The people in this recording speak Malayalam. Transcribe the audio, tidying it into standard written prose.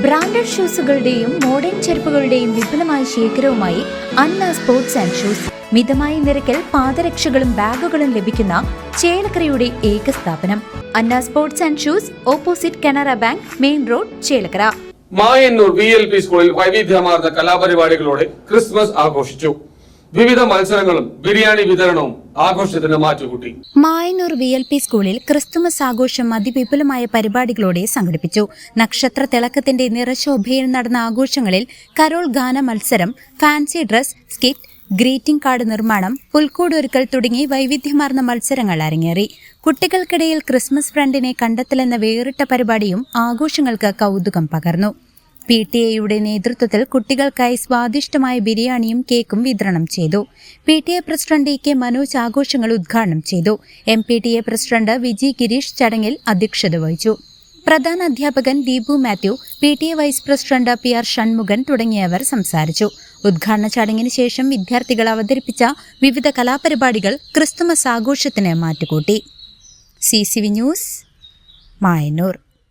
ബ്രാൻഡഡ് ഷൂസുകളുടെയും മോഡേൺ ചെരുപ്പുകളുടെയും വിപുലമായ ശേഖരവുമായി അന്ന സ്പോർട്സ് ആൻഡ് ഷൂസ്. മിതമായ നിരക്കിൽ പാദരക്ഷകളും ബാഗുകളും ലഭിക്കുന്ന ചേലക്കരയുടെ ഏക സ്ഥാപനം. Anna sports and shoes, opposite Canara bank, main road, Chelakkara. Mayannur VLP സ്കൂളിൽ വൈവിധ്യമാർന്ന കലാപരിപാടികളോടെ ക്രിസ്മസ് ആഘോഷിച്ചു. വിവിധ മത്സരങ്ങളും ബിരിയാണി വിതരണവും ആഘോഷത്തിന് മാറ്റുകൂട്ടി. മായന്നൂർ VLP സ്കൂളിൽ ക്രിസ്തുമസ് ആഘോഷം അതിവിപുലമായ പരിപാടികളോടെ സംഘടിപ്പിച്ചു. നക്ഷത്ര തിളക്കത്തിന്റെ നിറശോഭയിൽ നടന്ന ആഘോഷങ്ങളിൽ കരോൾ ഗാന മത്സരം, fancy dress, skit, greeting card നിർമ്മാണം, പുൽക്കൂടൊരുക്കൽ തുടങ്ങി വൈവിധ്യമാർന്ന മത്സരങ്ങൾ അരങ്ങേറി. കുട്ടികൾക്കിടയിൽ ക്രിസ്മസ് ഫ്രണ്ടിനെ കണ്ടെത്തലെന്ന വേറിട്ട പരിപാടിയും ആഘോഷങ്ങൾക്ക് കൗതുകം പകർന്നു. PTA നേതൃത്വത്തിൽ കുട്ടികൾക്കായി സ്വാദിഷ്ടമായ ബിരിയാണിയും കേക്കും വിതരണം ചെയ്തു. PTA പ്രസിഡന്റ് EK മനോജ് ആഘോഷങ്ങൾ ഉദ്ഘാടനം ചെയ്തു. MPTA പ്രസിഡന്റ് വിജി ഗിരീഷ് ചടങ്ങിൽ അധ്യക്ഷത വഹിച്ചു. പ്രധാന അധ്യാപകൻ Deepu Mathew, PTA vice president PR Shanmukhan തുടങ്ങിയവർ സംസാരിച്ചു. ഉദ്ഘാടന ചടങ്ങിന് ശേഷം വിദ്യാർത്ഥികൾ അവതരിപ്പിച്ച വിവിധ കലാപരിപാടികൾ ക്രിസ്തുമസ് ആഘോഷത്തിന് മാറ്റുകൂട്ടി. CCV news, Mayannur.